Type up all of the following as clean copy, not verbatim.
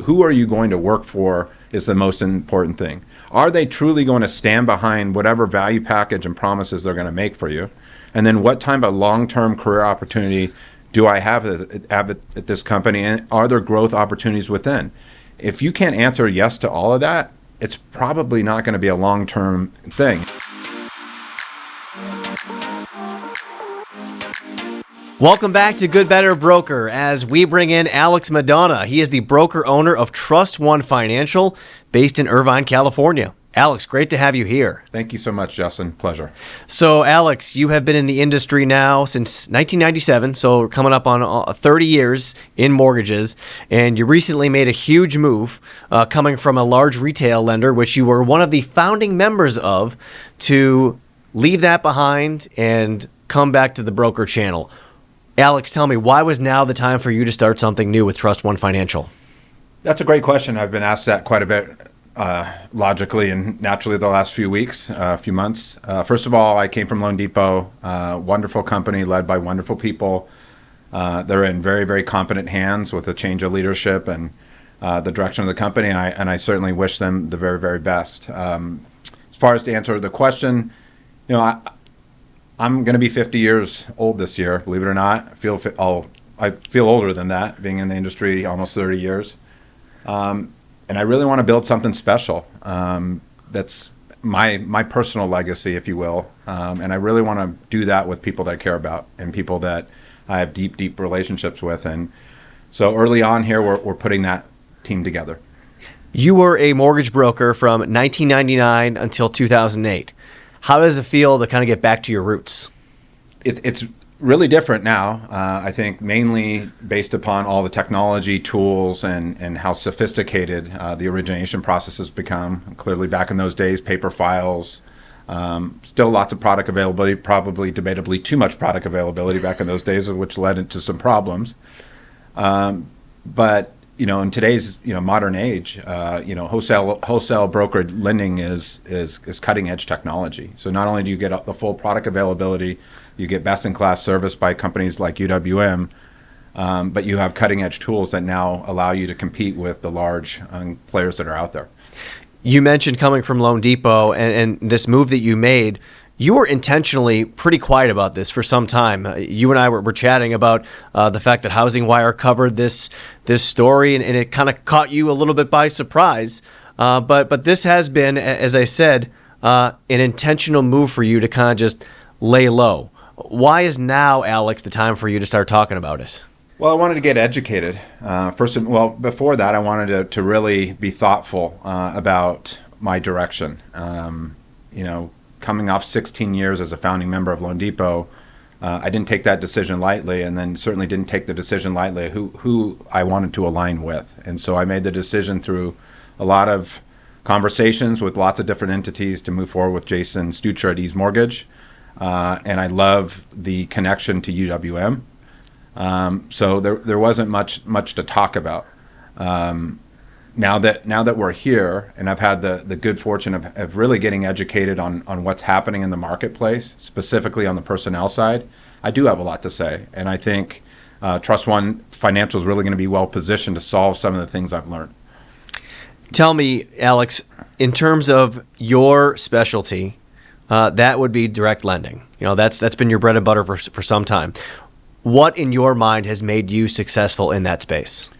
who are you going to work for is the most important thing. Are they truly going to stand behind whatever value package and promises they're going to make for you? And then what type of long-term career opportunity do I have at this company? And are there growth opportunities within? If you can't answer yes to all of that, it's probably not going to be a long-term thing. Welcome back to Good Better Broker as we bring in Alex Madonna. He is the broker owner of Trust One Financial based in Irvine, California. Alex, great to have you here. Thank you so much, Justin. Pleasure. So, Alex, you have been in the industry now since 1997, so coming up on 30 years in mortgages, and you recently made a huge move coming from a large retail lender, which you were one of the founding members of, to leave that behind and come back to the broker channel. Alex, tell me, why was now the time for you to start something new with Trust One Financial? That's a great question. I've been asked that quite a bit, logically and naturally the last few months. First of all, I came from Loan Depot, wonderful company led by wonderful people. They're in very, very competent hands with a change of leadership and the direction of the company, and I certainly wish them the very, very best. As far as to answer the question, I'm going to be 50 years old this year, believe it or not. I feel older than that, being in the industry almost 30 years. And I really want to build something special. That's my personal legacy, if you will. And I really want to do that with people that I care about and people that I have deep, deep relationships with. And so early on here, we're putting that team together. You were a mortgage broker from 1999 until 2008. How does it feel to kind of get back to your roots? It's really different now. I think mainly based upon all the technology tools and how sophisticated the origination process has become. Clearly back in those days, paper files, still lots of product availability, probably debatably too much product availability back in those days, which led into some problems. But in today's modern age, wholesale brokered lending is cutting edge technology. So not only do you get the full product availability, you get best in class service by companies like UWM, but you have cutting edge tools that now allow you to compete with the large players that are out there. You mentioned coming from Loan Depot and this move that you made. You were intentionally pretty quiet about this for some time. You and I were chatting about the fact that Housing Wire covered this story, and it kind of caught you a little bit by surprise. But this has been, as I said, an intentional move for you to kind of just lay low. Why is now, Alex, the time for you to start talking about it? Well, I wanted to get educated. Before that, I wanted to really be thoughtful about my direction. Coming off 16 years as a founding member of Loan Depot, I didn't take that decision lightly, and then certainly didn't take the decision lightly who I wanted to align with. And so I made the decision through a lot of conversations with lots of different entities to move forward with Jason Stucher at Ease Mortgage. And I love the connection to UWM. So there wasn't much to talk about. Now that we're here, and I've had the good fortune of really getting educated on what's happening in the marketplace, specifically on the personnel side, I do have a lot to say. And I think Trust One Financial is really going to be well positioned to solve some of the things I've learned. Tell me, Alex, in terms of your specialty, that would be direct lending. That's been your bread and butter for some time. What in your mind has made you successful in that space?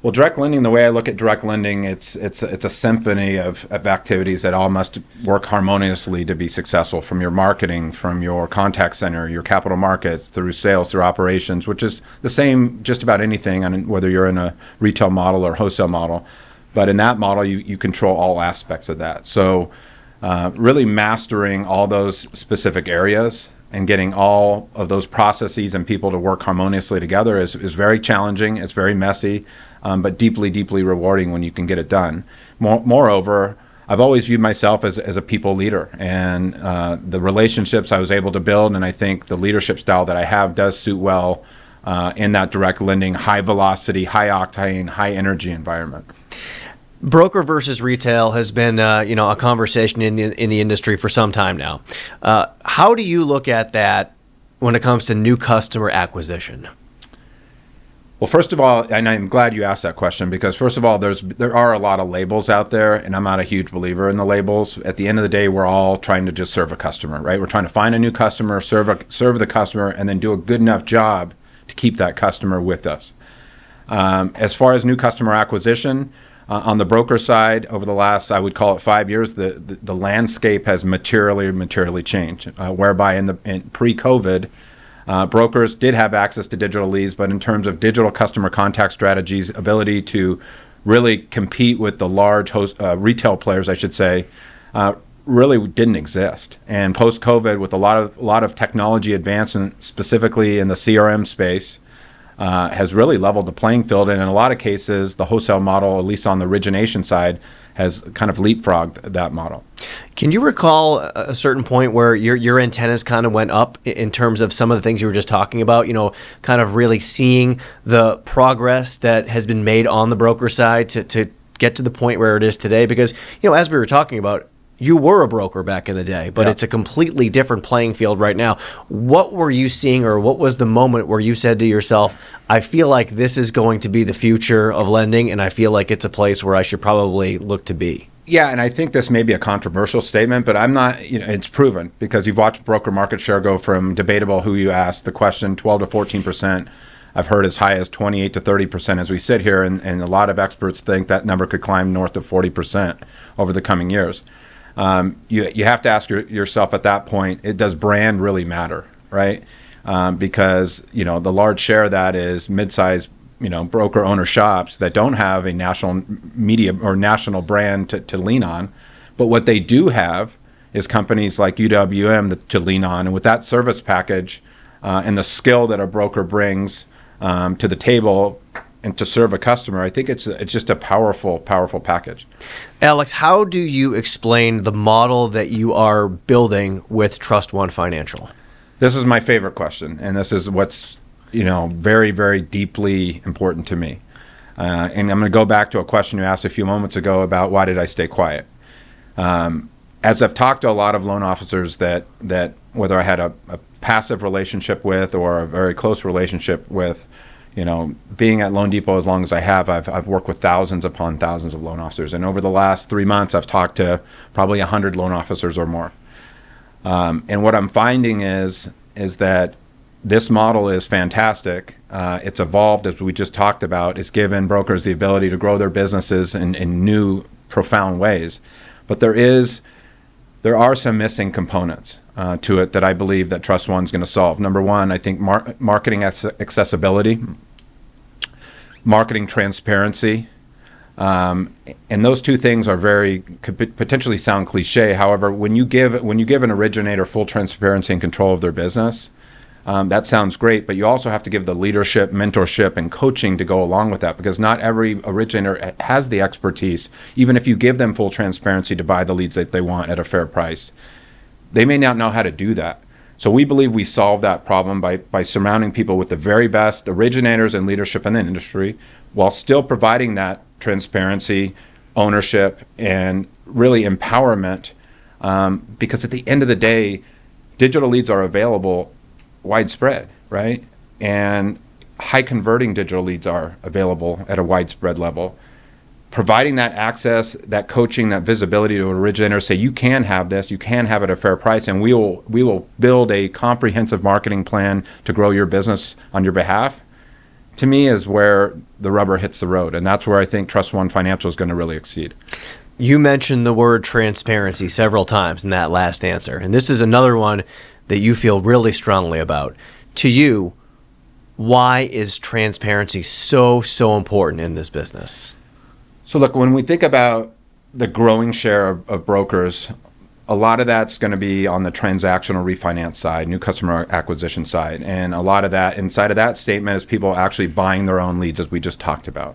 Well, direct lending, the way I look at direct lending, it's a symphony of activities that all must work harmoniously to be successful, from your marketing, from your contact center, your capital markets, through sales, through operations, which is the same just about anything, whether you're in a retail model or wholesale model. But in that model, you control all aspects of that. So really mastering all those specific areas and getting all of those processes and people to work harmoniously together is very challenging. It's very messy, but deeply, deeply rewarding when you can get it done. Moreover, I've always viewed myself as a people leader, and the relationships I was able to build, and I think the leadership style that I have does suit well in that direct lending, high velocity, high octane, high energy environment. Broker versus retail has been, a conversation in the industry for some time now. How do you look at that when it comes to new customer acquisition? Well, first of all, and I'm glad you asked that question, because first of all, there are a lot of labels out there, and I'm not a huge believer in the labels. At the end of the day, we're all trying to just serve a customer, right? We're trying to find a new customer, serve the customer, and then do a good enough job to keep that customer with us. As far as new customer acquisition, on the broker side, over the last, I would call it 5 years, the landscape has materially changed. Whereby in pre-COVID, brokers did have access to digital leads, but in terms of digital customer contact strategies, ability to really compete with the large retail players, I should say, really didn't exist. And post-COVID, with a lot of technology advancement, specifically in the CRM space, has really leveled the playing field. And in a lot of cases, the wholesale model, at least on the origination side, has kind of leapfrogged that model. Can you recall a certain point where your antennas kind of went up in terms of some of the things you were just talking about, kind of really seeing the progress that has been made on the broker side to get to the point where it is today? Because, as we were talking about, you were a broker back in the day, but It's a completely different playing field right now. What were you seeing, or what was the moment where you said to yourself, I feel like this is going to be the future of lending, and I feel like it's a place where I should probably look to be? Yeah, and I think this may be a controversial statement, but I'm not, it's proven, because you've watched broker market share go from, debatable who you ask the question, 12 to 14%. I've heard as high as 28 to 30% as we sit here, and a lot of experts think that number could climb north of 40% over the coming years. You have to ask yourself at that point, does brand really matter, right? Because the large share of that is mid-sized broker owner shops that don't have a national media or national brand to lean on, but what they do have is companies like UWM to lean on, and with that service package and the skill that a broker brings to the table and to serve a customer, I think it's just a powerful package. Alex, how do you explain the model that you are building with Trust One Financial? This is my favorite question, and this is what's very, very deeply important to me. And I'm going to go back to a question you asked a few moments ago about why did I stay quiet. As I've talked to a lot of loan officers that whether I had a passive relationship with or a very close relationship with, being at Loan Depot as long as I have, I've worked with thousands upon thousands of loan officers. And over the last 3 months, I've talked to probably 100 loan officers or more. And what I'm finding is that this model is fantastic. It's evolved, as we just talked about. It's given brokers the ability to grow their businesses in new, profound ways. But there are some missing components to it that I believe that Trust One's going to solve. Number one, I think marketing accessibility, marketing transparency, and those two things could potentially sound cliche. However, when you give an originator full transparency and control of their business, that sounds great, but you also have to give the leadership, mentorship, and coaching to go along with that, because not every originator has the expertise, even if you give them full transparency to buy the leads that they want at a fair price. They may not know how to do that. So we believe we solve that problem by surrounding people with the very best originators and leadership in the industry, while still providing that transparency, ownership, and really empowerment, because at the end of the day, digital leads are available widespread, right? And high converting digital leads are available at a widespread level. Providing that access, that coaching, that visibility to an originator, say you can have this, you can have it at a fair price, and we will build a comprehensive marketing plan to grow your business on your behalf, to me is where the rubber hits the road. And that's where I think Trust One Financial is going to really exceed. You mentioned the word transparency several times in that last answer, and this is another one that you feel really strongly about. To you, why is transparency so important in this business? So look, when we think about the growing share of brokers, a lot of that's going to be on the transactional refinance side, new customer acquisition side. And a lot of that, inside of that statement, is people actually buying their own leads, as we just talked about.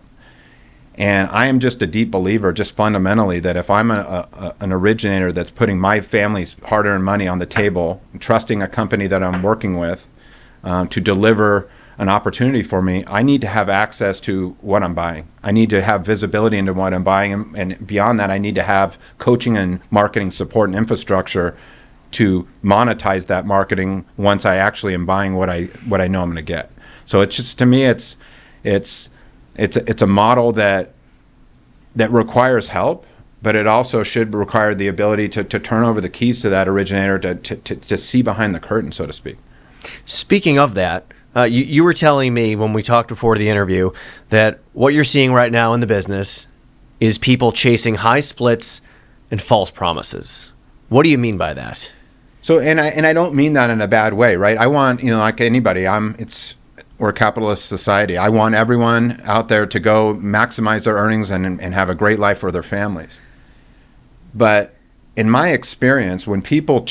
And I am just a deep believer, just fundamentally, that if I'm an originator that's putting my family's hard-earned money on the table, trusting a company that I'm working with to deliver an opportunity for me, I need to have access to what I'm buying. I need to have visibility into what I'm buying, and beyond that, I need to have coaching and marketing support and infrastructure to monetize that marketing once I actually am buying what I know I'm going to get. So it's just, to me, It's a model that requires help, but it also should require the ability to turn over the keys to that originator to see behind the curtain, so to speak. Speaking of that, you were telling me when we talked before the interview that what you're seeing right now in the business is people chasing high splits and false promises. What do you mean by that? So, and I don't mean that in a bad way, right? I want, like anybody, we're a capitalist society. I want everyone out there to go maximize their earnings and have a great life for their families. But in my experience, when people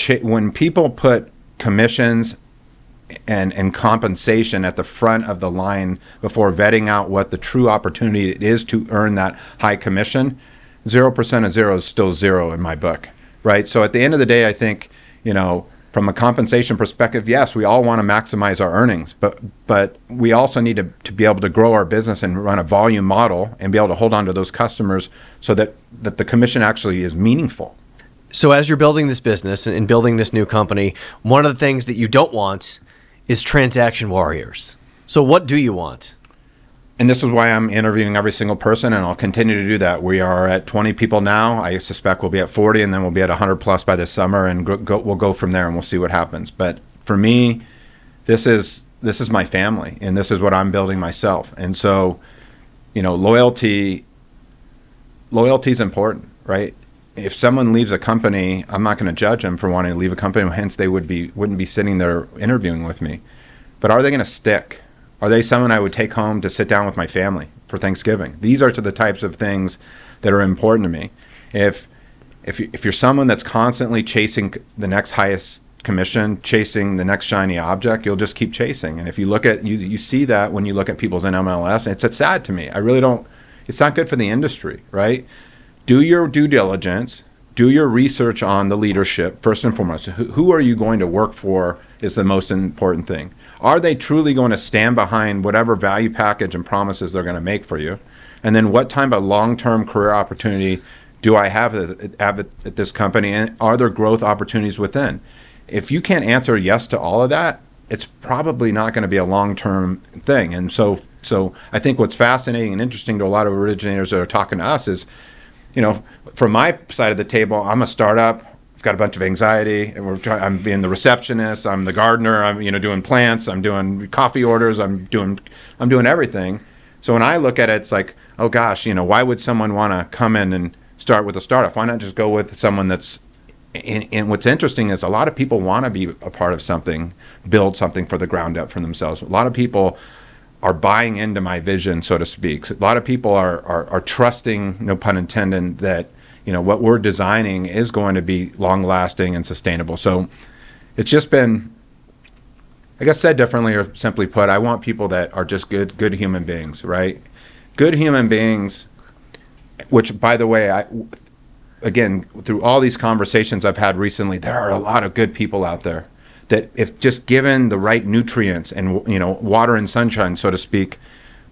put commissions and compensation at the front of the line before vetting out what the true opportunity is to earn that high commission, 0% of zero is still zero in my book, right? So at the end of the day, I think, from a compensation perspective, yes, we all want to maximize our earnings, but we also need to be able to grow our business and run a volume model and be able to hold on to those customers so that the commission actually is meaningful. So as you're building this business and building this new company, one of the things that you don't want is transaction warriors. So what do you want? And this is why I'm interviewing every single person, and I'll continue to do that. We are at 20 people now. I suspect we'll be at 40, and then we'll be at 100 plus by this summer, and we'll go from there, and we'll see what happens. But for me, this is my family, and this is what I'm building myself. And so, loyalty is important, right? If someone leaves a company, I'm not going to judge them for wanting to leave a company. Hence, they wouldn't be sitting there interviewing with me. But are they going to stick? Are they someone I would take home to sit down with my family for Thanksgiving? These are the types of things that are important to me. If you're someone that's constantly chasing the next highest commission, chasing the next shiny object, you'll just keep chasing. And if you look at you see that when you look at people's in MLS, it's sad to me. I really don't. It's not good for the industry, right? Do your due diligence. Do your research on the leadership, first and foremost. Who are you going to work for is the most important thing. Are they truly going to stand behind whatever value package and promises they're going to make for you? And then what type of long-term career opportunity do I have at this company? And are there growth opportunities within? If you can't answer yes to all of that, it's probably not going to be a long-term thing. And so I think what's fascinating and interesting to a lot of originators that are talking to us is, from my side of the table, I'm a startup. I've got a bunch of anxiety, and I'm being the receptionist. I'm the gardener. I'm doing plants. I'm doing coffee orders. I'm doing everything. So when I look at it, it's like, oh gosh, why would someone want to come in and start with a startup? Why not just go with someone that's? And what's interesting is a lot of people want to be a part of something, build something for the ground up for themselves. A lot of people are buying into my vision, so to speak. A lot of people are trusting, no pun intended, that what we're designing is going to be long-lasting and sustainable. So it's just been, I guess said differently or simply put, I want people that are just good human beings, right? Good human beings, which, by the way, again, through all these conversations I've had recently, there are a lot of good people out there that if just given the right nutrients and water and sunshine, so to speak,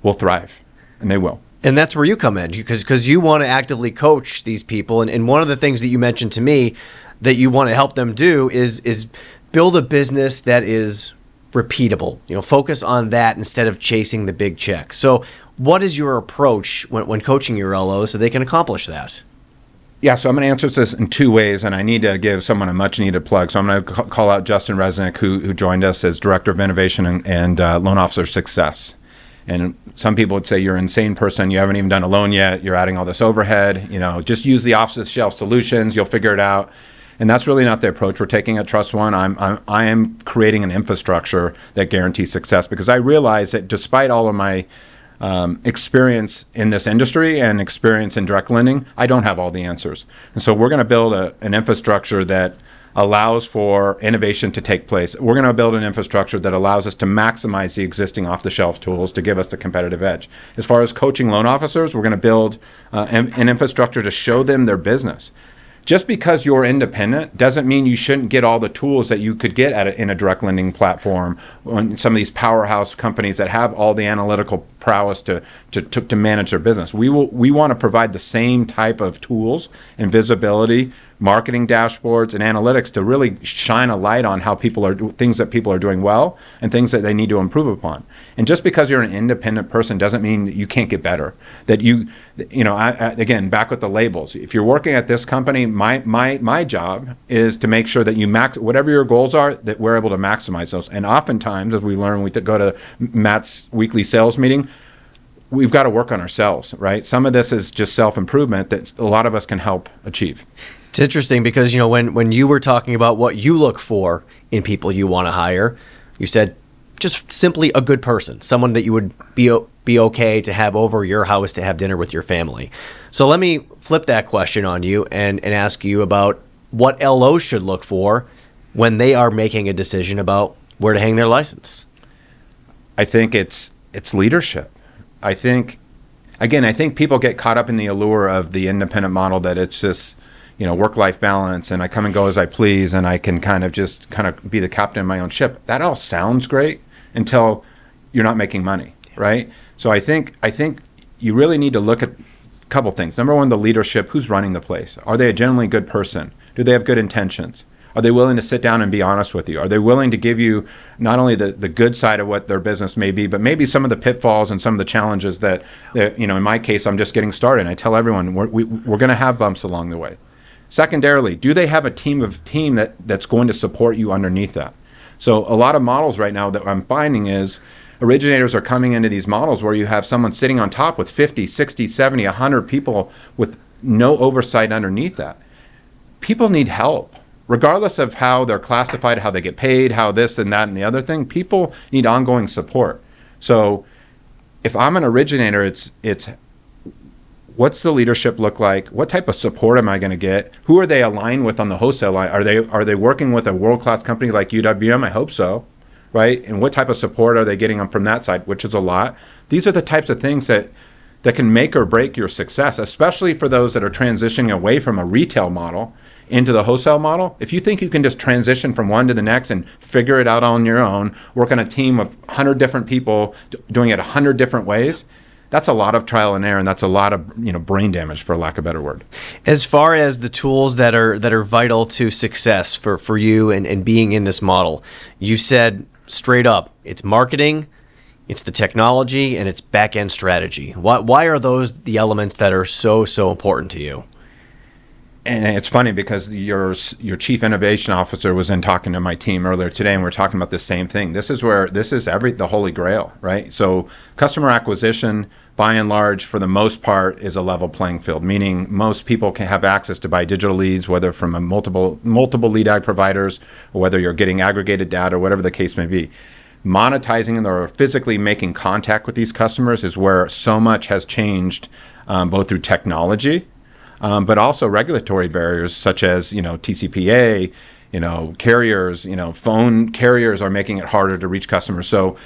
will thrive, and they will. And that's where you come in, because you want to actively coach these people. And one of the things that you mentioned to me that you want to help them do is build a business that is repeatable. Focus on that instead of chasing the big check. So what is your approach when coaching your LOs so they can accomplish that? Yeah, so I'm going to answer this in two ways, and I need to give someone a much-needed plug. So I'm going to call out Justin Resnick, who joined us as Director of Innovation and Loan Officer Success. And some people would say, you're an insane person. You haven't even done a loan yet. You're adding all this overhead. Just use the off-the-shelf solutions. You'll figure it out. And that's really not the approach we're taking at Trust One. I am creating an infrastructure that guarantees success, because I realize that despite all of my experience in this industry and experience in direct lending, I don't have all the answers. And so we're going to build an infrastructure that allows for innovation to take place. We're going to build an infrastructure that allows us to maximize the existing off-the-shelf tools to give us the competitive edge. As far as coaching loan officers, we're going to build an infrastructure to show them their business. Just because you're independent doesn't mean you shouldn't get all the tools that you could get in a direct lending platform on some of these powerhouse companies that have all the analytical prowess to manage their business. We want to provide the same type of tools and visibility, marketing dashboards, and analytics to really shine a light on how things that people are doing well and things that they need to improve upon. And just because you're an independent person doesn't mean that you can't get better. That again, back with the labels. If you're working at this company, my job is to make sure that you whatever your goals are, that we're able to maximize those. And oftentimes, as we learn, we go to Matt's weekly sales meeting, we've got to work on ourselves, right? Some of this is just self-improvement that a lot of us can help achieve. It's interesting because, when you were talking about what you look for in people you want to hire, you said just simply a good person, someone that you would be okay to have over your house to have dinner with your family. So let me flip that question on you and ask you about what LOs should look for when they are making a decision about where to hang their license. I think it's leadership. I think people get caught up in the allure of the independent model, that it's just, work-life balance, and I come and go as I please, and I can kind of be the captain of my own ship. That all sounds great until you're not making money, right? So I think you really need to look at a couple things. Number one, the leadership. Who's running the place? Are they a genuinely good person? Do they have good intentions? Are they willing to sit down and be honest with you? Are they willing to give you not only the good side of what their business may be, but maybe some of the pitfalls and some of the challenges that in my case, I'm just getting started. And I tell everyone we're going to have bumps along the way. Secondarily, do they have a team that's going to support you underneath that? So a lot of models right now that I'm finding is originators are coming into these models where you have someone sitting on top with 50, 60, 70, 100 people with no oversight underneath that. People need help. Regardless of how they're classified, how they get paid, how this and that and the other thing, people need ongoing support. So if I'm an originator, it's what's the leadership look like? What type of support am I going to get? Who are they aligned with on the wholesale line? Are they working with a world-class company like UWM? I hope so, right? And what type of support are they getting from that side, which is a lot? These are the types of things that can make or break your success, especially for those that are transitioning away from a retail model into the wholesale model. If you think you can just transition from one to the next and figure it out on your own, work on a team of 100 different people doing it 100 different ways, that's a lot of trial and error, and that's a lot of brain damage, for lack of a better word. As far as the tools that are vital to success for you and being in this model, you said straight up, it's marketing, it's the technology, and it's back-end strategy. Why are those the elements that are so important to you? And it's funny because your chief innovation officer was in talking to my team earlier today, and we're talking about the same thing. This is the holy grail, right? So customer acquisition, by and large, for the most part, is a level playing field, meaning most people can have access to buy digital leads, whether from a multiple lead ag providers, or whether you're getting aggregated data, or whatever the case may be. Monetizing or physically making contact with these customers is where so much has changed, both through technology, but also regulatory barriers such as TCPA, carriers, phone carriers are making it harder to reach customers. So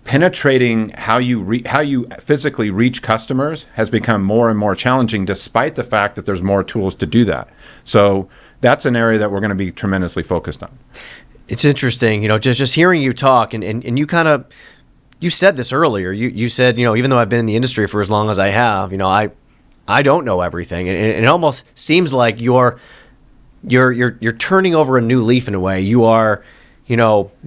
penetrating how you physically reach customers has become more and more challenging, despite the fact that there's more tools to do that. So that's an area that we're going to be tremendously focused on. It's interesting, just hearing you talk and you said this earlier. You said, even though I've been in the industry for as long as I have, I don't know everything, and it almost seems like you're turning over a new leaf in a way. You are,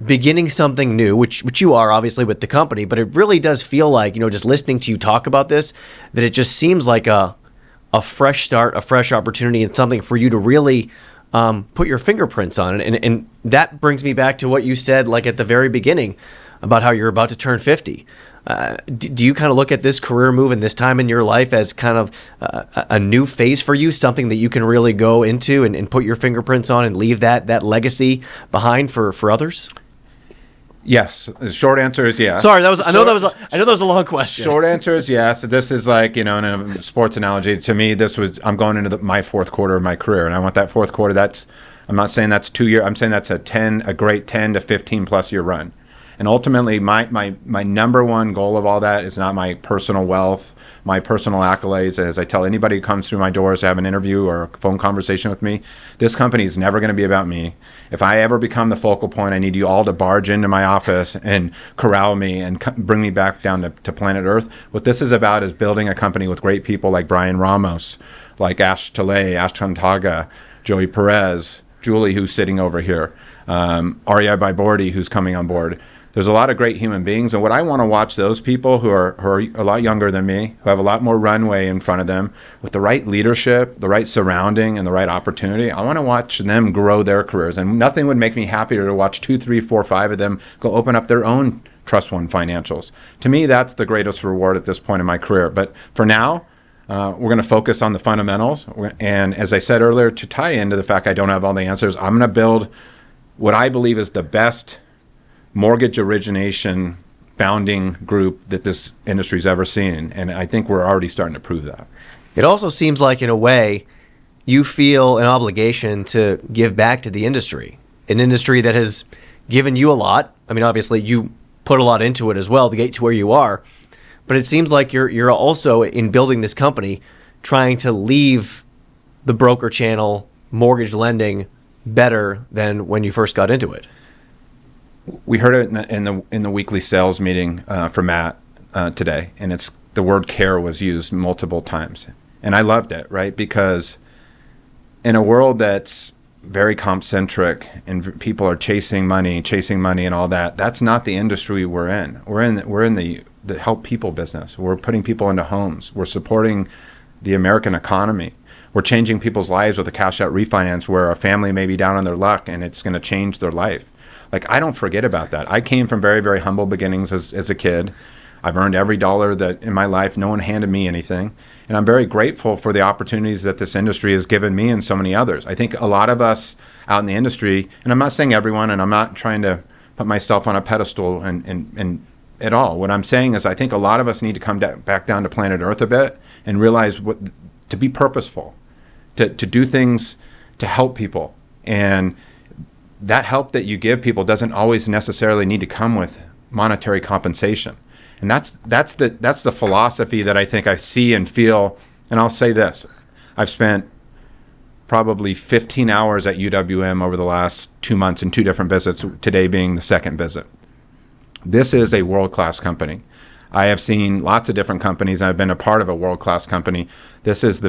beginning something new, which you are obviously with the company. But it really does feel like, just listening to you talk about this, that it just seems like a fresh start, a fresh opportunity, and something for you to really put your fingerprints on it. And that brings me back to what you said, like at the very beginning, about how you're about to turn 50. Do you kind of look at this career move and this time in your life as kind of a new phase for you, something that you can really go into and put your fingerprints on and leave that legacy behind for others? Yes. The short answer is yes. Sorry, I know that was a long question. Short answer is yes. This is like, in a sports analogy, to me, I'm going into my fourth quarter of my career, and I want that fourth quarter. I'm not saying that's 2 years. I'm saying that's a great 10 to 15 plus year run. And ultimately, my number one goal of all that is not my personal wealth, my personal accolades. As I tell anybody who comes through my doors to have an interview or a phone conversation with me, this company is never going to be about me. If I ever become the focal point, I need you all to barge into my office and corral me and bring me back down to planet Earth. What this is about is building a company with great people like Brian Ramos, like Ash Talay, Ash Tantaga, Joey Perez, Julie, who's sitting over here, Arya Bybordy, who's coming on board. There's a lot of great human beings, and what I want to watch those people who are a lot younger than me, who have a lot more runway in front of them, with the right leadership, the right surrounding, and the right opportunity. I want to watch them grow their careers, and nothing would make me happier to watch 2, 3, 4, 5 of them go open up their own Trust One Financials. To me, that's the greatest reward at this point in my career. But for now, we're going to focus on the fundamentals, and as I said earlier, to tie into the fact I don't have all the answers, I'm going to build what I believe is the best mortgage origination founding group that this industry's ever seen. And I think we're already starting to prove that. It also seems like, in a way, you feel an obligation to give back to the industry, an industry that has given you a lot. I mean, obviously, you put a lot into it as well to get to where you are. But it seems like you're also, in building this company, trying to leave the broker channel, mortgage lending, better than when you first got into it. We heard it in the weekly sales meeting for Matt today, and it's the word care was used multiple times, and I loved it, right? Because in a world that's very comp centric and people are chasing money and all that, that's not the industry we're in. We're in the help people business. We're putting people into homes. We're supporting the American economy. We're changing people's lives with a cash out refinance where a family may be down on their luck and it's going to change their life. Like, I don't forget about that. I came from very, very humble beginnings as a kid. I've earned every dollar that in my life. No one handed me anything. And I'm very grateful for the opportunities that this industry has given me and so many others. I think a lot of us out in the industry, and I'm not saying everyone, and I'm not trying to put myself on a pedestal and at all. What I'm saying is I think a lot of us need to come back down to planet Earth a bit and realize to be purposeful, to do things to help people. And that help that you give people doesn't always necessarily need to come with monetary compensation. And that's the philosophy that I think I see and feel. And I'll say this, I've spent probably 15 hours at UWM over the last 2 months in 2 different visits, today being the second visit. This is a world-class company. I have seen lots of different companies. I've been a part of a world-class company. This is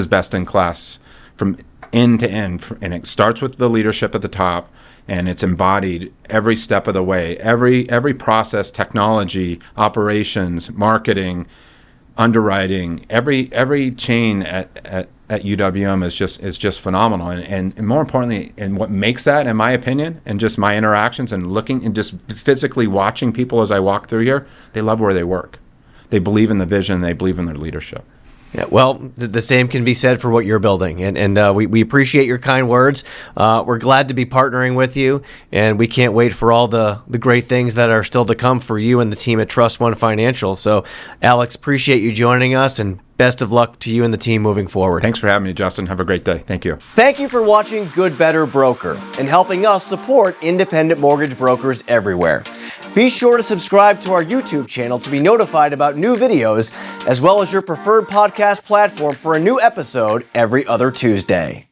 best in class from end to end, and it starts with the leadership at the top, and it's embodied every step of the way. Every process, technology, operations, marketing, underwriting, every chain at UWM is just phenomenal. And more importantly, and what makes that, in my opinion, and just my interactions and looking and just physically watching people as I walk through here, they love where they work. They believe in the vision. They believe in their leadership. Yeah, well, the same can be said for what you're building, and we appreciate your kind words. We're glad to be partnering with you, and we can't wait for all the great things that are still to come for you and the team at Trust One Financial. So, Alex, appreciate you joining us, and best of luck to you and the team moving forward. Thanks for having me, Justin. Have a great day. Thank you. Thank you for watching Good Better Broker and helping us support independent mortgage brokers everywhere. Be sure to subscribe to our YouTube channel to be notified about new videos, as well as your preferred podcast platform for a new episode every other Tuesday.